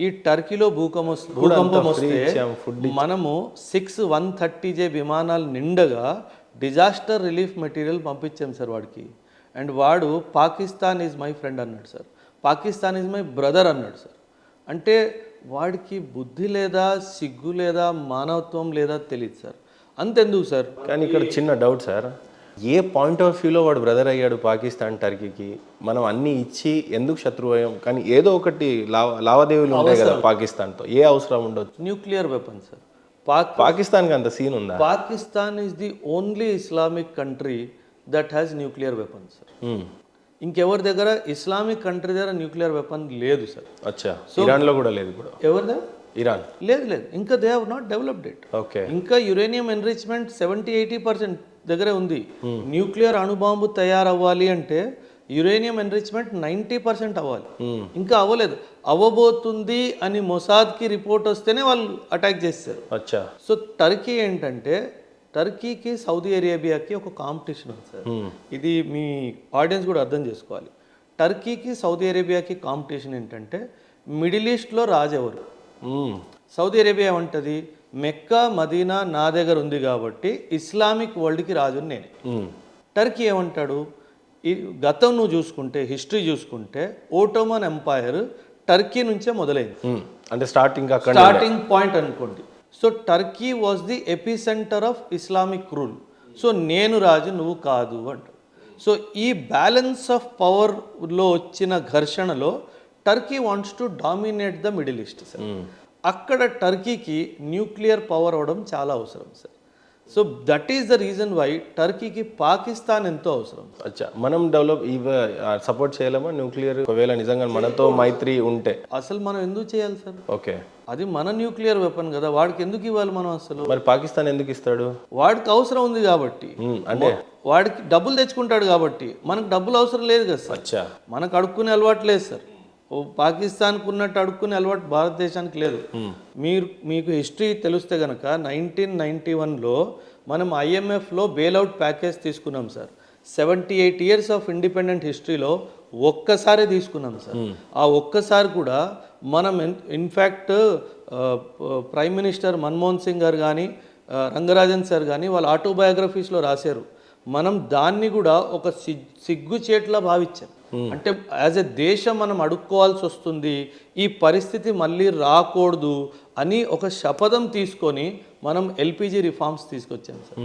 ఈ టర్కీలో భూకంపం వస్తే మనము 130J విమానాలు నిండగా డిజాస్టర్ రిలీఫ్ మెటీరియల్ పంపించాం సార్ వాడికి. అండ్ వాడు పాకిస్తాన్ ఈజ్ మై ఫ్రెండ్ అన్నాడు sir, Pakistan is my brother అన్నాడు సార్. అంటే వాడికి బుద్ధి లేదా, సిగ్గు లేదా, మానవత్వం లేదా తెలియదు సార్. అంతెందుకు సార్. కానీ ఇక్కడ చిన్న doubt sir, A point of వ్యూలో వాడు బ్రదర్ అయ్యాడు పాకిస్తాన్ టర్కీకి? మనం అన్ని ఇచ్చి ఎందుకు శత్రువు అయ్యాం? కానీ ఏదో ఒకటి లావాదేవీలు ఉంటాయి కదా పాకిస్తాన్తో, ఏ అవసరం ఉండొచ్చు? Nuclear weapon sir. పాకిస్తాన్కి అంత సీన్ ఉందా? Pakistan is the only Islamic country that has nuclear weapon sir. ఇంకెవరి దగ్గర ఇస్లామిక్ కంట్రీ దగ్గర న్యూక్లియర్ వెపన్ లేదు సార్. అచ్చా, ఇరాన్లో కూడా లేదు ఇప్పుడు. ఎవరి దగ్గర? ఇరాన్ లేదు. ఇంకా they have not developed it. Okay. ఇంకా యురేనియం ఎన్రిచ్మెంట్ 70-80% దగ్గరే ఉంది. న్యూక్లియర్ అణుబాంబు తయారవ్వాలి అంటే యురేనియం ఎన్రిచ్మెంట్ 90% అవ్వాలి. ఇంకా అవ్వలేదు. అవ్వబోతుంది అని మొసాద్కి రిపోర్ట్ వస్తేనే వాళ్ళు అటాక్ చేస్తారు. అచ్చా. సో టర్కీ ఏంటంటే, టర్కీకి సౌదీ అరేబియాకి ఒక కాంపిటీషన్ ఉంది సార్. ఇది మీ ఆడియన్స్ కూడా అర్థం చేసుకోవాలి. టర్కీకి సౌదీ అరేబియాకి కాంపిటీషన్ ఏంటంటే, మిడిల్ ఈస్ట్లో రాజు ఎవరు? సౌదీ అరేబియా ఏమంటది, మెక్కా మదీనా నా దగ్గర ఉంది కాబట్టి ఇస్లామిక్ వరల్డ్కి రాజుని నేనే. టర్కీ ఏమంటాడు, ఈ గతం నువ్వు చూసుకుంటే, హిస్టరీ చూసుకుంటే ఓటోమన్ ఎంపైర్ టర్కీ నుంచే మొదలైంది. అంటే స్టార్టింగ్ పాయింట్ అనుకోండి. So Turkey was the epicentre of Islamic rule. So నేను రాజు నువ్వు కాదు అంటాడు. సో ఈ బ్యాలెన్స్ ఆఫ్ పవర్లో వచ్చిన ఘర్షణలో Turkey wants to dominate the middle east sir. అక్కడ టర్కీకి న్యూక్లియర్ పవర్ అవడం చాలా అవసరం sir. So that is the reason why టర్కీకి పాకిస్తాన్ ఎంతో అవసరం. అచ్చా, మనం సపోర్ట్ చేయలేమా న్యూక్లియర్? ఒకవేళ నిజంగా మనతో మైత్రి ఉంటే అసలు మనం ఎందుకు చేయాలి సార్? ఓకే, అది మన న్యూక్లియర్ వెపన్ కదా, వాడికి ఎందుకు ఇవ్వాలి మనం? అసలు మరి పాకిస్తాన్ ఎందుకు ఇస్తాడు? వాడికి అవసరం ఉంది కాబట్టి, అంటే వాడికి డబ్బులు తెచ్చుకుంటాడు కాబట్టి. మనకు డబ్బులు అవసరం లేదు కదా సార్. అచ్చా, మనకు అడుక్కునే అలవాటు లేదు సార్. పాకిస్తాన్కు ఉన్నట్టు అడుక్కునే అలవాటు భారతదేశానికి లేదు. మీకు హిస్టరీ తెలిస్తే కనుక 1991లో మనం ఐఎంఎఫ్లో బెయిల్అవుట్ ప్యాకేజ్ తీసుకున్నాం సార్. 78 years ఆఫ్ ఇండిపెండెంట్ హిస్టరీలో ఒక్కసారి తీసుకున్నాం సార్. ఆ ఒక్కసారి కూడా మనం in fact prime minister Manmohan Singh గారు కానీ, రంగరాజన్ సార్ కానీ వాళ్ళ ఆటోబయోగ్రఫీస్లో రాశారు. మనం దాన్ని కూడా ఒక సిగ్గుచేట్లా భావించాం. అంటే యాజ్ ఎ దేశం మనం అడుక్కోవాల్సి వస్తుంది, ఈ పరిస్థితి మళ్ళీ రాకూడదు అని ఒక శపథం తీసుకొని మనం ఎల్పిజి రిఫార్మ్స్ తీసుకొచ్చాం సార్.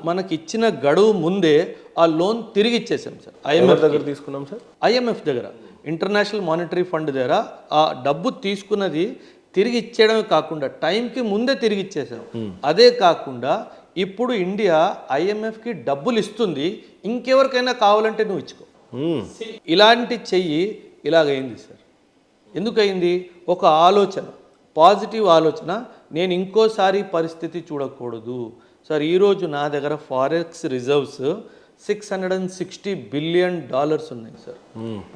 మనకి ఇచ్చిన గడువు ముందే ఆ లోన్ తిరిగి ఇచ్చేసాం సార్. ఐఎంఎఫ్ దగ్గర తీసుకున్నాం సార్. ఐఎంఎఫ్ దగ్గర, ఇంటర్నేషనల్ మానిటరీ ఫండ్ దగ్గర ఆ డబ్బు తీసుకున్నది తిరిగి ఇచ్చేయడమే కాకుండా టైంకి ముందే తిరిగి ఇచ్చేసాం. అదే కాకుండా ఇప్పుడు ఇండియా ఐఎంఎఫ్కి డబ్బులు ఇస్తుంది, ఇంకెవరికైనా కావాలంటే నువ్వు ఇచ్చుకో. ఇలాంటి చెయ్యి ఇలాగైంది సార్. ఎందుకయింది? ఒక ఆలోచన, పాజిటివ్ ఆలోచన, నేను ఇంకోసారి పరిస్థితి చూడకూడదు సార్. ఈరోజు నా దగ్గర ఫారెక్స్ రిజర్వ్స్ $660 billion ఉన్నాయి సార్.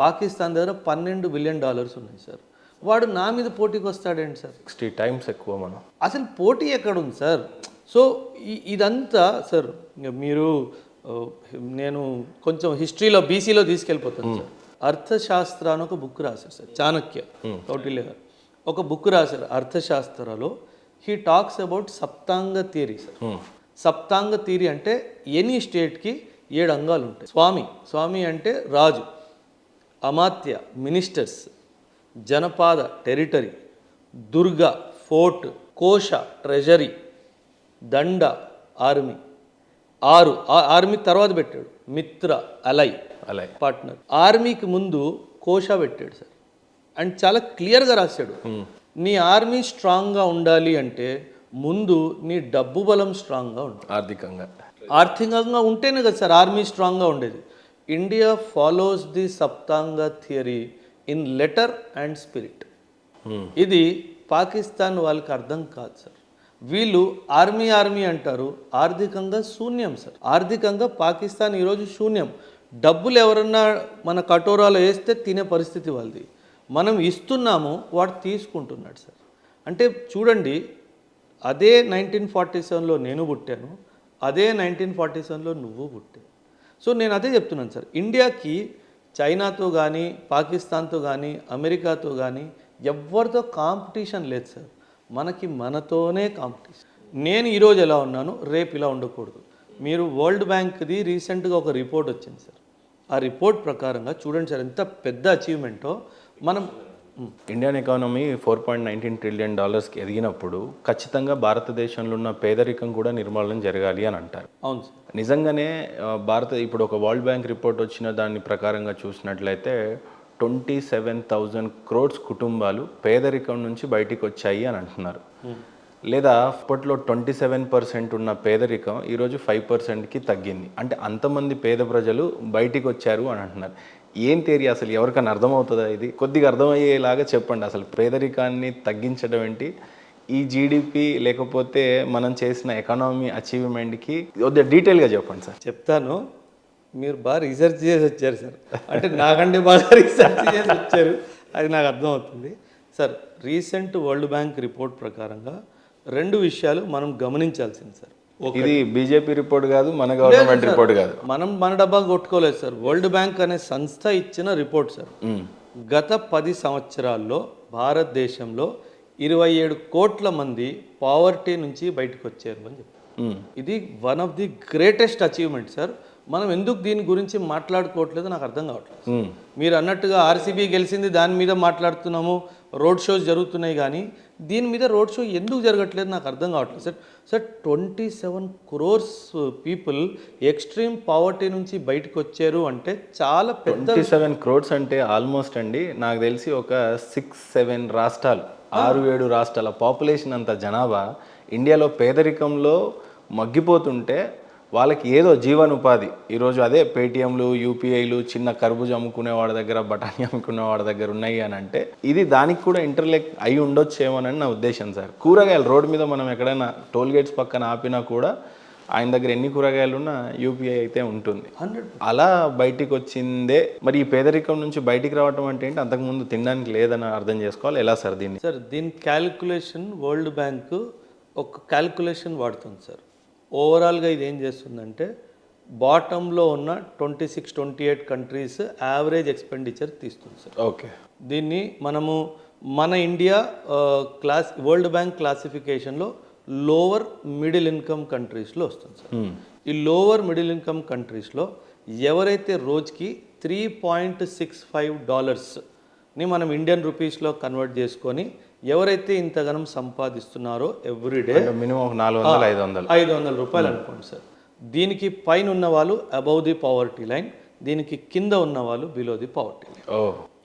పాకిస్తాన్ దగ్గర $12 billion ఉన్నాయి సార్. వాడు నా మీద పోటీకి వస్తాడేంటి సార్? 60 times ఎక్కువ. మనం అసలు పోటీ ఎక్కడుంది సార్? సో ఇదంతా సార్, మీరు నేను కొంచెం హిస్టరీలో బీసీలో తీసుకెళ్ళిపోతాను సార్. అర్థశాస్త్ర అని ఒక బుక్ రాశారు సార్, చాణక్య కౌటిల్య గారు ఒక బుక్ రాశారు అర్థశాస్త్రలో. He talks about Saptanga theory sir. Saptanga theory అంటే ఎనీ స్టేట్కి 7 అంగాలు ఉంటాయి. స్వామి అంటే రాజు, అమాత్య మినిస్టర్స్, జనపాద టెరిటరీ, దుర్గ ఫోర్ట్, కోశ ట్రెజరీ, దండ ఆర్మీ. 6 ఆర్మీ తర్వాత పెట్టాడు, మిత్ర అలై పార్ట్నర్. ఆర్మీకి ముందు కోశ పెట్టాడు సార్. అండ్ చాలా క్లియర్గా రాశాడు, నీ ఆర్మీ స్ట్రాంగ్గా ఉండాలి అంటే ముందు నీ డబ్బు బలం స్ట్రాంగ్గా ఉండాలి. ఆర్థికంగా ఉంటేనే కదా సార్ ఆర్మీ స్ట్రాంగ్గా ఉండేది. India follows the Saptanga theory in letter and spirit. ఇది పాకిస్తాన్ వాళ్ళకి అర్థం కాదు సార్. వీళ్ళు ఆర్మీ అంటారు, ఆర్థికంగా శూన్యం సార్. ఆర్థికంగా పాకిస్తాన్ ఈరోజు శూన్యం. డబ్బులు ఎవరన్నా మన కటోరాలో వేస్తే తినే పరిస్థితి వాళ్ళది. మనం ఇస్తున్నాము, వాడు తీసుకుంటున్నాడు సార్. అంటే చూడండి, అదే 1947లో నేను పుట్టాను, అదే 1947లో నువ్వు పుట్టావు. సో నేను అదే చెప్తున్నాను సార్, ఇండియాకి చైనాతో కానీ, పాకిస్తాన్తో కానీ, అమెరికాతో కానీ ఎవరితో కాంపిటీషన్ లేదు సార్. మనకి మనతోనే కాంపిటీషన్. నేను ఈరోజు ఎలా ఉన్నాను, రేపు ఇలా ఉండకూడదు. మీరు వరల్డ్ బ్యాంక్ది రీసెంట్గా ఒక రిపోర్ట్ వచ్చింది సార్. ఆ రిపోర్ట్ ప్రకారంగా చూడండి సార్, ఎంత పెద్ద అచీవ్మెంటో. మనం ఇండియన్ ఎకానమీ $4.19 ట్రిలియన్ ఎదిగినప్పుడు ఖచ్చితంగా భారతదేశంలో ఉన్న పేదరికం కూడా నిర్మూలన జరగాలి అని అంటారు. అవును సార్. నిజంగానే ఇప్పుడు ఒక వరల్డ్ బ్యాంక్ రిపోర్ట్ వచ్చిన దాని ప్రకారంగా చూసినట్లయితే 27,000 crores కుటుంబాలు పేదరికం నుంచి బయటికి వచ్చాయి అని అంటున్నారు. లేదా అప్పట్లో 27% ఉన్న పేదరికం ఈరోజు 5%కి తగ్గింది. అంటే అంతమంది పేద ప్రజలు బయటికి వచ్చారు అని అంటున్నారు. ఏం థియరీ అసలు, ఎవరికైనా అర్థమవుతుందా ఇది? కొద్దిగా అర్థమయ్యేలాగా చెప్పండి. అసలు పేదరికాన్ని తగ్గించడం ఏంటి, ఈ జీడిపి లేకపోతే మనం చేసిన ఎకానమీ అచీవ్మెంట్కి కొద్దిగా డీటెయిల్గా చెప్పండి సార్. చెప్తాను. మీరు బాగా రీసెర్చ్ చేసి వచ్చారు సార్. అంటే నాకంటే బాగా రీసెర్చ్ చేసి వచ్చారు, అది నాకు అర్థమవుతుంది sir. Recent world bank report ప్రకారంగా 2 విషయాలు మనం గమనించాల్సింది సార్. ఇది బీజేపీ రిపోర్ట్ కాదు, మన గవర్నమెంట్ రిపోర్ట్ కాదు. మనం మన డబ్బా కొట్టుకోలేదు సార్. వరల్డ్ బ్యాంక్ అనే సంస్థ ఇచ్చిన రిపోర్ట్ సార్. గత 10 సంవత్సరాల్లో భారతదేశంలో 27 కోట్ల మంది పావర్టీ నుంచి బయటకు వచ్చారు అని చెప్పి. ఇది one of the greatest achievement sir. మనం ఎందుకు దీని గురించి మాట్లాడుకోవట్లేదు నాకు అర్థం కావట్లేదు. మీరు అన్నట్టుగా ఆర్సీబీ గెలిచింది, దాని మీద మాట్లాడుతున్నాము, రోడ్ షోస్ జరుగుతున్నాయి, కానీ దీని మీద రోడ్ షో ఎందుకు జరగట్లేదు నాకు అర్థం కావట్లేదు sir. Sir 27 crores people extreme poverty నుంచి బయటకు వచ్చారు అంటే చాలా పెద్ద. 27 crores అంటే ఆల్మోస్ట్ అండి, నాకు తెలిసి ఒక 6-7 రాష్ట్రాలు, 6-7 రాష్ట్రాల పాపులేషన్ అంత జనాభా ఇండియాలో పేదరికంలో మగ్గిపోతుంటే వాళ్ళకి ఏదో జీవనోపాధి ఈరోజు అదే పేటిఎంలు, యూపీఐలు, చిన్న కర్బూజ అమ్ముకునే వాడి దగ్గర, బఠానీ అమ్ముకునే వాడి దగ్గర ఉన్నాయి అని అంటే ఇది దానికి కూడా ఇంటర్లెక్ అయి ఉండొచ్చేమోనని నా ఉద్దేశం సార్. కూరగాయలు రోడ్డు మీద మనం ఎక్కడైనా టోల్ గేట్స్ పక్కన ఆపినా కూడా ఆయన దగ్గర ఎన్ని కూరగాయలు ఉన్నా యూపీఐ అయితే ఉంటుంది. అలా బయటికి వచ్చిందే. మరి ఈ పేదరికం నుంచి బయటికి రావటం అంటే ఏంటి? అంతకుముందు తినడానికి లేదని అర్థం చేసుకోవాలి. ఎలా సార్ దీన్ని? సార్ దీని క్యాలిక్యులేషన్ వరల్డ్ బ్యాంక్ ఒక క్యాలిక్యులేషన్ వాడుతుంది సార్. ఓవరాల్గా ఇది ఏం చేస్తుందంటే బాటంలో ఉన్న 26-28 కంట్రీస్ యావరేజ్ ఎక్స్పెండిచర్ తీస్తుంది సార్. ఓకే. దీన్ని మనము మన ఇండియా వరల్డ్ బ్యాంక్ క్లాసిఫికేషన్లో లోవర్ మిడిల్ ఇన్కమ్ కంట్రీస్లో వస్తుంది సార్. ఈ లోవర్ మిడిల్ ఇన్కమ్ కంట్రీస్లో ఎవరైతే రోజుకి $3.65ని మనం ఇండియన్ రూపీస్లో కన్వర్ట్ చేసుకొని ఎవరైతే ఇంతగానం సంపాదిస్తున్నారో ఎవ్రీడే మినిమం 400-500 రూపాయలు అనుకోండి సార్. దీనికి పైన ఉన్న వాళ్ళు అబౌవ్ ది పావర్టీ లైన్, దీనికి కింద ఉన్న వాళ్ళు బిలో ది పావర్టీ లైన్.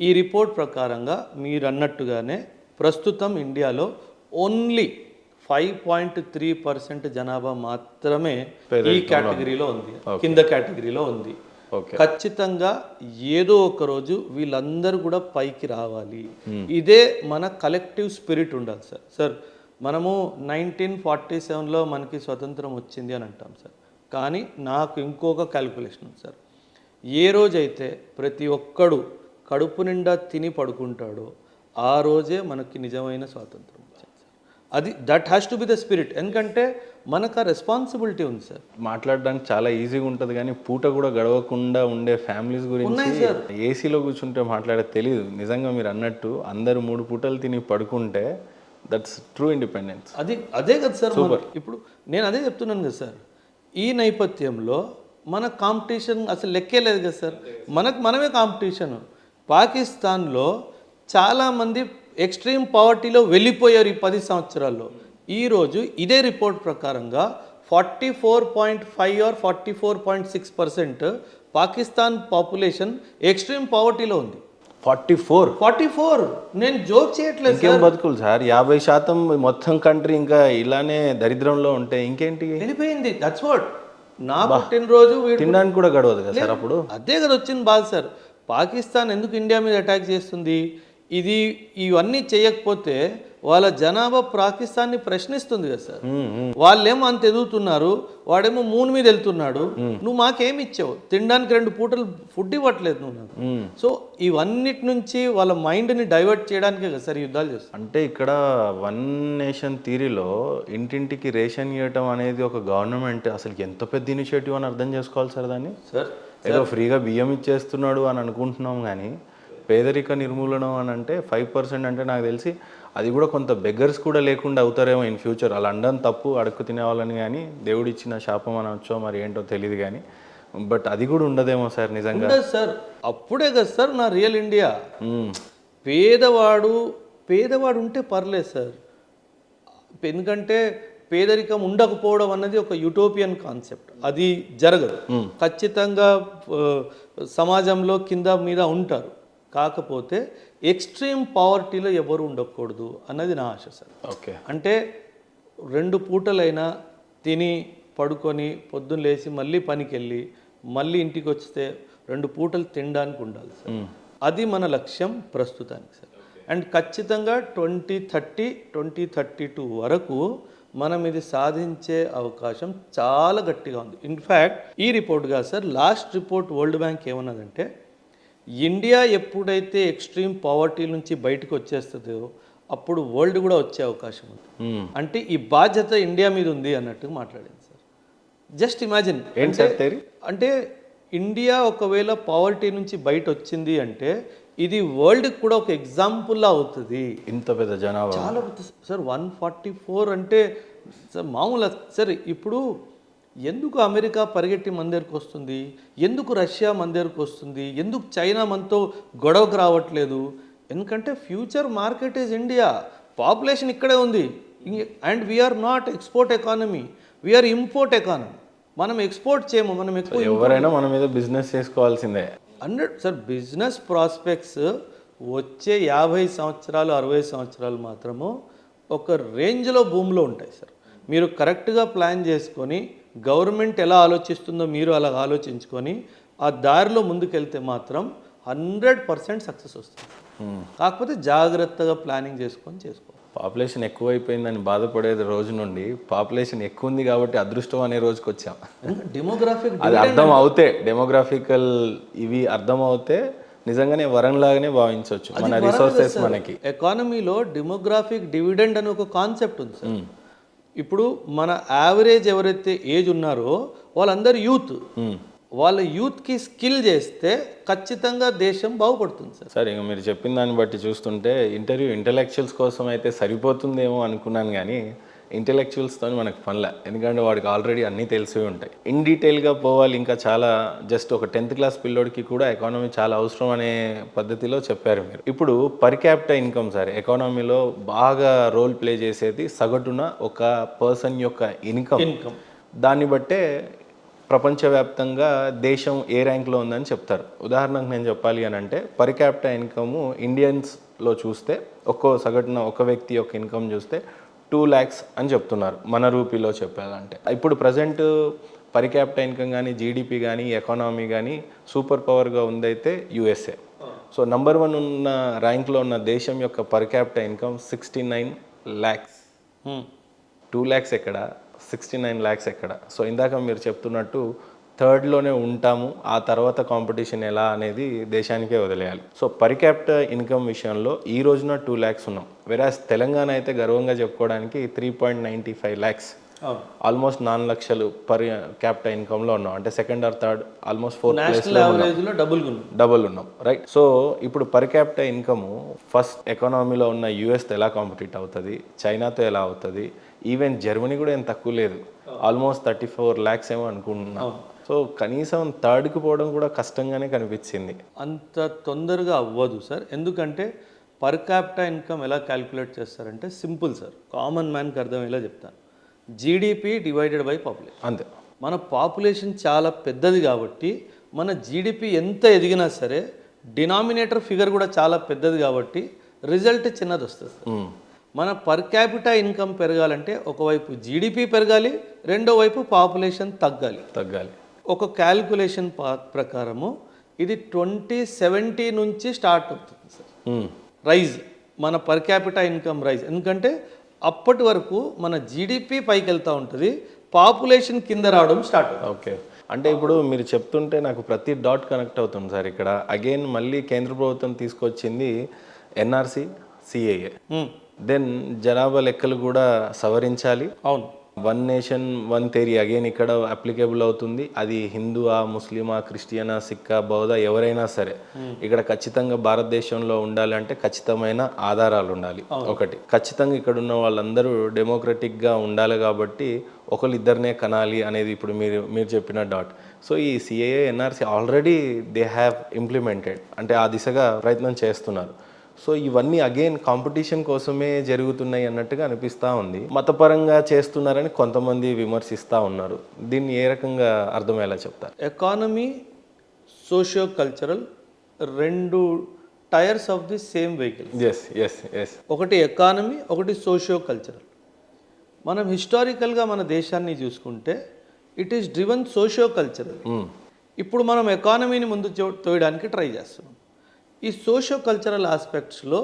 ఈ రిపోర్ట్ ప్రకారంగా మీరు అన్నట్టుగానే ప్రస్తుతం ఇండియాలో ఓన్లీ 5.3% జనాభా మాత్రమే ఈ కేటగిరీలో ఉంది, కింద కేటగిరీలో ఉంది. ఖచ్చితంగా ఏదో ఒక రోజు వీళ్ళందరూ కూడా పైకి రావాలి. ఇదే మన కలెక్టివ్ స్పిరిట్ ఉండాలి సార్. సార్ మనము 1947లో మనకి స్వతంత్రం వచ్చింది అని అంటాం సార్, కానీ నాకు ఇంకొక క్యాలిక్యులేషన్ ఉంది సార్. ఏ రోజైతే ప్రతి ఒక్కడు కడుపు నిండా తిని పడుకుంటాడో ఆ రోజే మనకి నిజమైన స్వాతంత్రం వచ్చింది సార్. అది that has to be the spirit. ఎందుకంటే మనకు ఆ రెస్పాన్సిబిలిటీ ఉంది సార్. మాట్లాడడానికి చాలా ఈజీగా ఉంటుంది, కానీ పూట కూడా గడవకుండా ఉండే ఫ్యామిలీస్ గురించి ఏసీలో కూర్చుంటే మాట్లాడే తెలియదు. నిజంగా మీరు అన్నట్టు అందరూ 3 పూటలు తిని పడుకుంటే దట్స్ ట్రూ ఇండిపెండెన్స్. అదే కదా సార్. ఇప్పుడు నేను అదే చెప్తున్నాను కదా సార్. ఈ నేపథ్యంలో మన కాంపిటీషన్ అసలు లెక్కే లేదు కదా సార్. మనమే కాంపిటీషన్. పాకిస్తాన్లో చాలామంది ఎక్స్ట్రీమ్ పావర్టీలో వెళ్ళిపోయారు ఈ 10 సంవత్సరాల్లో. ఈరోజు ఇదే రిపోర్ట్ ప్రకారంగా 44.5 or 44.6% పాకిస్తాన్ పాపులేషన్ ఎక్స్ట్రీమ్ పావర్టీలో ఉంది. 44. నేను జోక్ చేయట్లేదు. ఇంకేం బతుకులు సార్, 50% మొత్తం కంట్రీ ఇంకా ఇలానే దరిద్రంలో ఉంటే ఇంకేంటి వెళ్ళిపోయింది. That's what. నా పుట్టినరోజు తినడానికి కూడా గడవదు కదా సార్. అప్పుడు అదే కదా వచ్చింది బాధ సార్. పాకిస్తాన్ ఎందుకు ఇండియా మీద అటాక్ చేస్తుంది? ఇవన్నీ చేయకపోతే వాళ్ళ జనాభా పాకిస్తాన్ని ప్రశ్నిస్తుంది కదా సార్. వాళ్ళేమో అంత ఎదుగుతున్నారు, వాడేమో మూన్ మీద వెళ్తున్నాడు. నువ్వు మాకేమి ఇచ్చావు? తినడానికి 2 పూటలు ఫుడ్ ఇవ్వట్లేదు నువ్వు నాకు. సో ఇవన్నిటి నుంచి వాళ్ళ మైండ్ని డైవర్ట్ చేయడానికే కదా సార్ యుద్ధాలు చేస్తారు. అంటే ఇక్కడ వన్ నేషన్ థియరీలో ఇంటింటికి రేషన్ ఇవ్వటం అనేది ఒక గవర్నమెంట్ అసలు ఎంత పెద్ద ఇనిషియేటివ్ అని అర్థం చేసుకోవాలి సార్ దాన్ని. సార్ ఏదో ఫ్రీగా బియ్యం ఇచ్చేస్తున్నాడు అని అనుకుంటున్నాం, కానీ పేదరిక నిర్మూలన అని అంటే 5% అంటే నాకు తెలిసి అది కూడా కొంత బెగ్గర్స్ కూడా లేకుండా అవుతారేమో ఇన్ ఫ్యూచర్. అలా అండం తప్పు, అడుక్కు తినేవాళ్ళని, కానీ దేవుడు ఇచ్చిన శాపం అనొచ్చో మరి ఏంటో తెలియదు కానీ, బట్ అది కూడా ఉండదేమో సార్ నిజంగా. ఉండదు సార్, అప్పుడే కదా సార్ నా రియల్ ఇండియా. పేదవాడు పేదవాడు ఉంటే పర్లేదు సార్, ఎందుకంటే పేదరికం ఉండకపోవడం అన్నది ఒక యూటోపియన్ కాన్సెప్ట్, అది జరగదు. ఖచ్చితంగా సమాజంలో కింద మీద ఉంటారు, కాకపోతే ఎక్స్ట్రీమ్ పావర్టీలో ఎవరు ఉండకూడదు అన్నది నా ఆశ సార్. ఓకే, అంటే 2 పూటలైనా తిని పడుకొని పొద్దున్న లేచి మళ్ళీ పనికి వెళ్ళి మళ్ళీ ఇంటికి వస్తే 2 పూటలు తినడానికి ఉండాలి సార్. అది మన లక్ష్యం ప్రస్తుతానికి సార్. అండ్ ఖచ్చితంగా 2032 వరకు మనం ఇది సాధించే అవకాశం చాలా గట్టిగా ఉంది. ఇన్ఫ్యాక్ట్ ఈ రిపోర్ట్ కాదు sir, last report world bank ఏమన్నదంటే ఇండియా ఎప్పుడైతే ఎక్స్ట్రీమ్ పావర్టీ నుంచి బయటకు వచ్చేస్తుందో అప్పుడు వరల్డ్ కూడా వచ్చే అవకాశం ఉంది. అంటే ఈ బాధ్యత ఇండియా మీద ఉంది అన్నట్టుగా మాట్లాడింది సార్. జస్ట్ ఇమాజిన్, అంటే ఇండియా ఒకవేళ పావర్టీ నుంచి బయట వచ్చింది అంటే ఇది వరల్డ్కి కూడా ఒక ఎగ్జాంపుల్లా అవుతుంది. ఇంత పెద్ద జనాభా చాలా పెద్ద సార్, 144 అంటే సార్ మామూలు సార్. ఇప్పుడు ఎందుకు అమెరికా పరిగెట్టి మన దగ్గరకు వస్తుంది, ఎందుకు రష్యా మన దగ్గరకు వస్తుంది, ఎందుకు చైనా మనతో గొడవకు రావట్లేదు? ఎందుకంటే future market is India, population ఇక్కడే ఉంది. And we are not export economy, we are import economy. మనం ఎక్స్పోర్ట్ చేయము, మనం ఎక్కువ ఎవరైనా మన మీద బిజినెస్ చేసుకోవాల్సిందే. 100 సార్. బిజినెస్ ప్రాస్పెక్ట్స్ వచ్చే 50 సంవత్సరాలు 60 సంవత్సరాలు మాత్రము ఒక రేంజ్లో భూమిలో ఉంటాయి సార్. మీరు కరెక్ట్గా ప్లాన్ చేసుకొని గవర్నమెంట్ ఎలా ఆలోచిస్తుందో మీరు అలా ఆలోచించుకొని ఆ దారిలో ముందుకెళ్తే మాత్రం 100% సక్సెస్ వస్తుంది. కాకపోతే జాగ్రత్తగా ప్లానింగ్ చేసుకోవాలి. పాపులేషన్ ఎక్కువైపోయిందని బాధపడేది రోజు నుండి పాపులేషన్ ఎక్కువ ఉంది కాబట్టి అదృష్టం అనే రోజుకి వచ్చాం. డెమోగ్రాఫిక్ అది అర్థం అవుతే, డెమోగ్రాఫికల్ ఇవి అర్థం అవుతే నిజంగానే వరంలాగానే భావించవచ్చు మన రిసోర్సెస్. మనకి ఎకానమీలో డెమోగ్రాఫిక్ డివిడెండ్ అని ఒక కాన్సెప్ట్ ఉంది సార్. ఇప్పుడు మన యావరేజ్ ఎవరైతే ఏజ్ ఉన్నారో వాళ్ళందరూ యూత్, వాళ్ళ యూత్కి స్కిల్ చేస్తే ఖచ్చితంగా దేశం బాగుపడుతుంది సార్. సార్ ఇంకా మీరు చెప్పిన దాన్ని బట్టి చూస్తుంటే ఇంటెలెక్చువల్స్ కోసం అయితే సరిపోతుందేమో అనుకున్నాను, కానీ ఇంటెలెక్చువల్స్తో మనకు పనిలే, ఎందుకంటే వాడికి ఆల్రెడీ అన్నీ తెలిసి ఉంటాయి. ఇన్ డీటెయిల్గా పోవాలి ఇంకా చాలా. జస్ట్ ఒక 10th క్లాస్ పిల్లోడికి కూడా ఎకానమీ చాలా అవసరం అనే పద్ధతిలో చెప్పారు మీరు. ఇప్పుడు పర్ క్యాపిటల్ ఇన్కమ్ సార్ ఎకానమీలో బాగా రోల్ ప్లే చేసేది సగటున ఒక పర్సన్ యొక్క ఇన్కమ్. దాన్ని బట్టే ప్రపంచవ్యాప్తంగా దేశం ఏ ర్యాంక్లో ఉందని చెప్తారు. ఉదాహరణకు నేను చెప్పాలి అని అంటే పర్ క్యాపిటల్ ఇన్కమ్ ఇండియన్స్లో చూస్తే సగటున ఒక వ్యక్తి యొక్క ఇన్కమ్ చూస్తే 2 lakhs అని చెప్తున్నారు మన రూపీలో చెప్పాలంటే. ఇప్పుడు ప్రజెంట్ పర్ క్యాపిటల్ ఇన్కమ్ కానీ జీడిపి కానీ ఎకానమీ కానీ సూపర్ పవర్గా ఉందైతే USA. సో నంబర్ 1 ఉన్న ర్యాంక్లో ఉన్న దేశం యొక్క per capital income 69 lakhs. 2 lakhs ఎక్కడ, 69 lakhs ఎక్కడ? సో ఇందాక మీరు చెప్తున్నట్టు 3rd ఉంటాము, ఆ తర్వాత కాంపిటీషన్ ఎలా అనేది దేశానికే వదిలేయాలి. సో పర్ క్యాపిటల్ ఇన్కమ్ విషయంలో ఈ రోజున 2 lakhs ఉన్నాం. వెరాస్ తెలంగాణ అయితే గర్వంగా చెప్పుకోవడానికి 3.95 lakhs, ఆల్మోస్ట్ 4 లక్షలు పర్ క్యాపిటల్ ఇన్కమ్లో ఉన్నాం. అంటే 2nd or 3rd, almost 4th ప్లేస్లో డబుల్ ఉన్నాం, రైట్? సో ఇప్పుడు పర్ క్యాపిటల్ ఇన్కమ్ ఫస్ట్ ఎకానమీలో ఉన్న యూఎస్తో ఎలా కాంపిటీట్ అవుతుంది, చైనాతో ఎలా అవుతుంది, ఈవెన్ జర్మనీ కూడా ఏం తక్కువ లేదు, ఆల్మోస్ట్ 34 lakhs ఏమో అనుకుంటున్నాం. సో కనీసం 3rd పోవడం కూడా కష్టంగానే కనిపించింది. అంత తొందరగా అవ్వదు సార్, ఎందుకంటే పర్ క్యాపిటల్ ఇన్కమ్ ఎలా క్యాలిక్యులేట్ చేస్తారంటే సింపుల్ సార్, కామన్ మ్యాన్కి అర్థమయ్యేలా చెప్తాను. జీడిపి డివైడెడ్ బై పాపులేషన్, అంతే. మన పాపులేషన్ చాలా పెద్దది కాబట్టి మన జీడిపి ఎంత ఎదిగినా సరే డినామినేటర్ ఫిగర్ కూడా చాలా పెద్దది కాబట్టి రిజల్ట్ చిన్నది వస్తుంది. మన పర్ క్యాపిటల్ ఇన్కమ్ పెరగాలంటే ఒకవైపు జీడిపి పెరగాలి, రెండో వైపు పాపులేషన్ తగ్గాలి. ఒక క్యాల్కులేషన్ ప్రకారము ఇది 2070 నుంచి స్టార్ట్ అవుతుంది సార్ రైజ్, మన పర్ క్యాపిటల్ ఇన్కమ్ రైజ్. ఎందుకంటే అప్పటి వరకు మన జీడిపి పైకి వెళ్తూ ఉంటుంది, పాపులేషన్ కింద రావడం స్టార్ట్ అవుతుంది. ఓకే, అంటే ఇప్పుడు మీరు చెప్తుంటే నాకు ప్రతి డాట్ కనెక్ట్ అవుతుంది సార్. ఇక్కడ అగైన్ మళ్ళీ కేంద్ర ప్రభుత్వం తీసుకొచ్చింది NRC, CAA. దెన్ జనాభా లెక్కలు కూడా సవరించాలి. అవును, one nation one theory again ఇక్కడ అప్లికేబుల్ అవుతుంది. అది హిందువా, ముస్లిమా, క్రిస్టియనా, సిక్కా, బౌద్ధ ఎవరైనా సరే ఇక్కడ ఖచ్చితంగా భారతదేశంలో ఉండాలంటే ఖచ్చితమైన ఆధారాలు ఉండాలి. ఒకటి ఖచ్చితంగా ఇక్కడ ఉన్న వాళ్ళందరూ డెమోక్రటిక్గా ఉండాలి కాబట్టి ఒకళ్ళు ఇద్దరినే కనాలి అనేది ఇప్పుడు మీరు చెప్పిన డాట్. సో ఈ CAA NRC already they have implemented, అంటే ఆ దిశగా ప్రయత్నం చేస్తున్నారు. సో ఇవన్నీ అగైన్ కాంపిటీషన్ కోసమే జరుగుతున్నాయి అన్నట్టుగా అనిపిస్తూ ఉంది. మతపరంగా చేస్తున్నారని కొంతమంది విమర్శిస్తూ ఉన్నారు. దీన్ని ఏ రకంగా అర్థమయ్యేలా చెప్తారు? ఎకానమీ, సోషియో కల్చరల్ రెండు tyres of the same vehicle. Yes yes yes ఒకటి ఎకానమీ, ఒకటి సోషియో కల్చరల్. మనం హిస్టారికల్గా మన దేశాన్ని చూసుకుంటే it is driven socio cultural. ఇప్పుడు మనం ఎకానమీని ముందు తోయడానికి ట్రై చేస్తున్నాం. ఈ సోషియో కల్చరల్ ఆస్పెక్ట్స్లో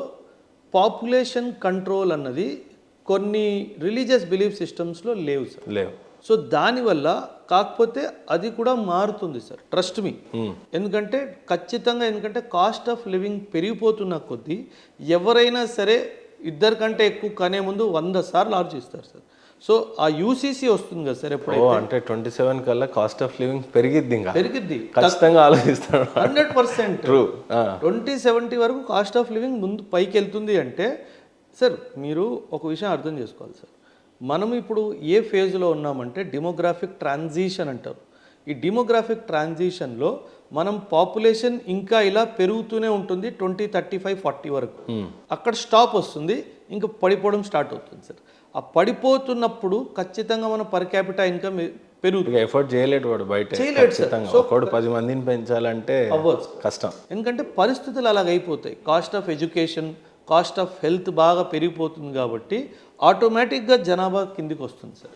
పాపులేషన్ కంట్రోల్ అన్నది కొన్ని రిలీజియస్ బిలీఫ్ సిస్టమ్స్లో లేవు సార్. లేవు. సో దానివల్ల కాకపోతే అది కూడా మారుతుంది సార్, ట్రస్ట్ మీ. ఎందుకంటే ఖచ్చితంగా, ఎందుకంటే కాస్ట్ ఆఫ్ లివింగ్ పెరిగిపోతున్న కొద్దీ ఎవరైనా సరే ఇద్దరికంటే ఎక్కువ కనే ముందు 100 సార్లు ఆలోచిస్తారు సార్. సో ఆ యూసీసీ వస్తుంది కదా సార్ ఎప్పుడైతే, అంటే 27 కల్లా కాస్ట్ ఆఫ్ లివింగ్ పెరిగిద్ది ఖచ్చితంగా ఆలోచిస్తాడు. 100% ట్రూ. 2070 వరకు కాస్ట్ ఆఫ్ లివింగ్ ముందు పైకి వెళ్తుంది అంటే సార్ మీరు ఒక విషయం అర్థం చేసుకోవాలి సార్. మనం ఇప్పుడు ఏ ఫేజ్లో ఉన్నామంటే డెమోగ్రాఫిక్ ట్రాన్సిషన్ అంటారు. ఈ డెమోగ్రాఫిక్ ట్రాన్సిషన్లో మనం పాపులేషన్ ఇంకా ఇలా పెరుగుతూనే ఉంటుంది 2035, 40 వరకు. అక్కడ స్టాప్ వస్తుంది, ఇంకా పడిపోవడం స్టార్ట్ అవుతుంది సార్. ఆ పడిపోతున్నప్పుడు ఖచ్చితంగా మన పర్ క్యాపిటల్ ఇన్కమ్ పెరుగుతుంది. ఎఫర్ట్ చేయలేడు వాడు బయట, చేయలేడు సార్. సో 10 మందిని పెంచాలంటే అవ్వచ్చు, కష్టం. ఎందుకంటే పరిస్థితులు అలాగైపోతాయి. Cost of education, cost of health బాగా పెరిగిపోతుంది కాబట్టి ఆటోమేటిక్గా జనాభా కిందికి వస్తుంది సార్.